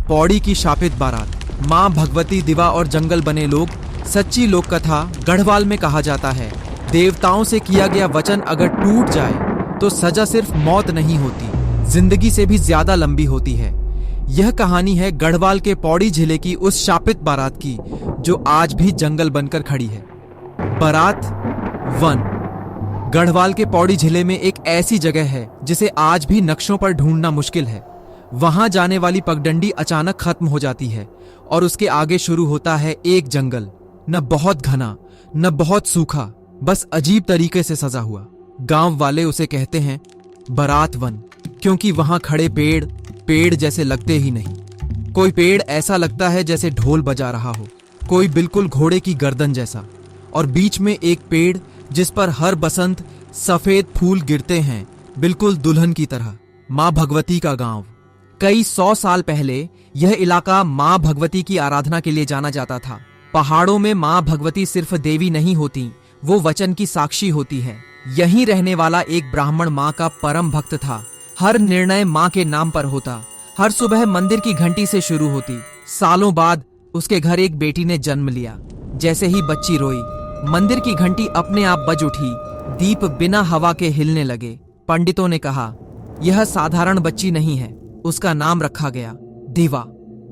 पौड़ी की शापित बारात। माँ भगवती, दिवा और जंगल बने लोग। सच्ची लोक कथा गढ़वाल में कहा जाता है, देवताओं से किया गया वचन अगर टूट जाए तो सजा सिर्फ मौत नहीं होती, जिंदगी से भी ज्यादा लंबी होती है। यह कहानी है गढ़वाल के पौड़ी जिले की उस शापित बारात की जो आज भी जंगल बनकर खड़ी है। बारात 1। गढ़वाल के पौड़ी जिले में एक ऐसी जगह है जिसे आज भी नक्शों पर ढूंढना मुश्किल है। वहां जाने वाली पगडंडी अचानक खत्म हो जाती है और उसके आगे शुरू होता है एक जंगल, न बहुत घना न बहुत सूखा, बस अजीब तरीके से सजा हुआ। गांव वाले उसे कहते हैं बारात 1, क्योंकि वहां खड़े पेड़ जैसे लगते ही नहीं। कोई पेड़ ऐसा लगता है जैसे ढोल बजा रहा हो, कोई बिल्कुल घोड़े की गर्दन जैसा, और बीच में एक पेड़ जिस पर हर बसंत सफेद फूल गिरते हैं, बिल्कुल दुल्हन की तरह। माँ भगवती का गांव। कई 100 साल पहले यह इलाका माँ भगवती की आराधना के लिए जाना जाता था। पहाड़ों में माँ भगवती सिर्फ देवी नहीं होती, वो वचन की साक्षी होती है। यहीं रहने वाला एक ब्राह्मण माँ का परम भक्त था। हर निर्णय माँ के नाम पर होता। हर सुबह मंदिर की घंटी से शुरू होती। सालों बाद उसके घर एक बेटी ने जन्म लिया। जैसे ही बच्ची रोई, मंदिर की घंटी अपने आप बज उठी, दीप बिना हवा के हिलने लगे। पंडितों ने कहा, यह साधारण बच्ची नहीं है। उसका नाम रखा गया दीवा,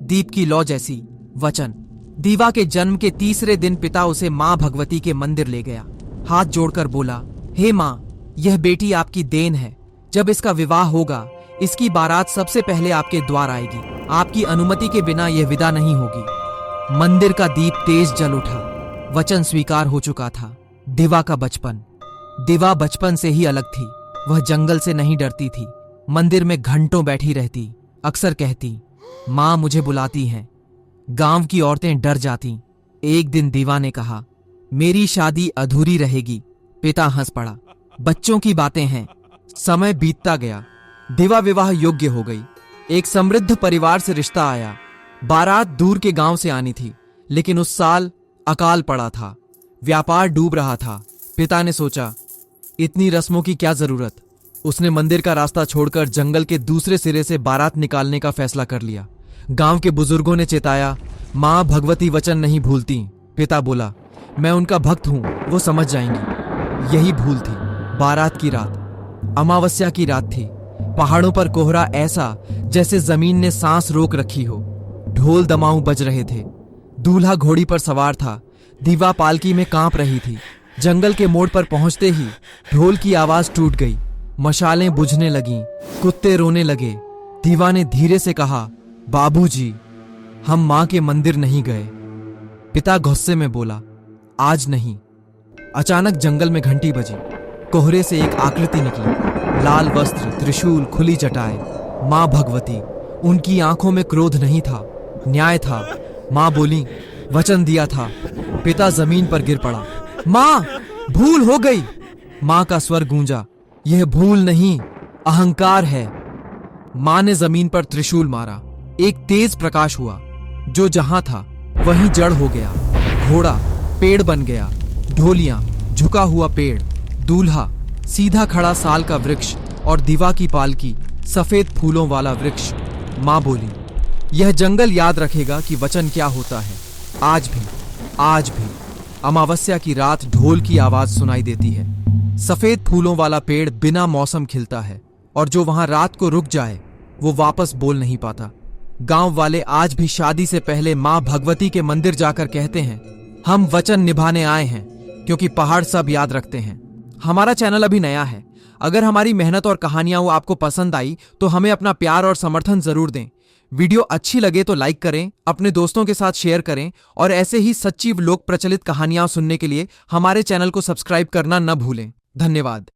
दीप की लौ जैसी वचन। दीवा के जन्म के तीसरे दिन पिता उसे माँ भगवती के मंदिर ले गया। हाथ जोड़कर बोला, हे माँ, यह बेटी आपकी देन है। जब इसका विवाह होगा, इसकी बारात सबसे पहले आपके द्वार आएगी। आपकी अनुमति के बिना यह विदा नहीं होगी। मंदिर का दीप तेज जल उठा। वचन स्वीकार हो चुका था। दिवा का बचपन। दिवा बचपन से ही अलग थी। वह जंगल से नहीं डरती थी। मंदिर में घंटों बैठी रहती। अक्सर कहती, माँ मुझे बुलाती हैं। गांव की औरतें डर जाती। एक दिन दिवा ने कहा, मेरी शादी अधूरी रहेगी। पिता हंस पड़ा। बच्चों की बातें हैं। समय बीतता गया। दिवा विवाह योग्य हो गई। एक समृद्ध परिवार से रिश्ता आया। बारात दूर के गांव से आनी थी, लेकिन उस साल अकाल पड़ा था। व्यापार डूब रहा था। पिता ने सोचा, इतनी रस्मों की क्या जरूरत। उसने मंदिर का रास्ता छोड़कर जंगल के दूसरे सिरे से बारात निकालने का फैसला कर लिया। गांव के बुजुर्गों ने चेताया, माँ भगवती वचन नहीं भूलती। पिता बोला, मैं उनका भक्त हूं, वो समझ जाएंगी। यही भूल थी। बारात की रात अमावस्या की रात थी। पहाड़ों पर कोहरा ऐसा जैसे जमीन ने सांस रोक रखी हो। ढोल दमाऊ बज रहे थे। दूल्हा घोड़ी पर सवार था। दीवा पालकी में कांप रही थी। जंगल के मोड़ पर पहुंचते ही ढोल की आवाज टूट गई। मशालें बुझने लगीं। कुत्ते रोने लगे। दीवा ने धीरे से कहा, बाबूजी, हम मां के मंदिर नहीं गए। पिता गुस्से में बोला, आज नहीं। अचानक जंगल में घंटी बजी। कोहरे से एक आकृति निकली। लाल वस्त्र, त्रिशूल, खुली जटाएं। मां भगवती। उनकी आंखों में क्रोध नहीं था, न्याय था। मां बोली, वचन दिया था। पिता जमीन पर गिर पड़ा। मां, भूल हो गई। मां का स्वर गूंजा, यह भूल नहीं, अहंकार है। मां ने जमीन पर त्रिशूल मारा। एक तेज प्रकाश हुआ। जो जहां था वहीं जड़ हो गया। घोड़ा पेड़ बन गया। ढोलियां झुका हुआ पेड़। दूल्हा सीधा खड़ा साल का वृक्ष और दीवा की पालकी सफेद फूलों वाला वृक्ष। मां बोली, यह जंगल याद रखेगा कि वचन क्या होता है। आज भी अमावस्या की रात ढोल की आवाज सुनाई देती है। सफेद फूलों वाला पेड़ बिना मौसम खिलता है, और जो वहां रात को रुक जाए वो वापस बोल नहीं पाता। गांव वाले आज भी शादी से पहले मां भगवती के मंदिर जाकर कहते हैं, हम वचन निभाने आए हैं, क्योंकि पहाड़ सब याद रखते हैं। हमारा चैनल अभी नया है। अगर हमारी मेहनत और कहानियां वो आपको पसंद आई तो हमें अपना प्यार और समर्थन जरूर दें। वीडियो अच्छी लगे तो लाइक करें, अपने दोस्तों के साथ शेयर करें, और ऐसे ही सच्ची लोक प्रचलित कहानियां सुनने के लिए हमारे चैनल को सब्सक्राइब करना न भूलें। धन्यवाद।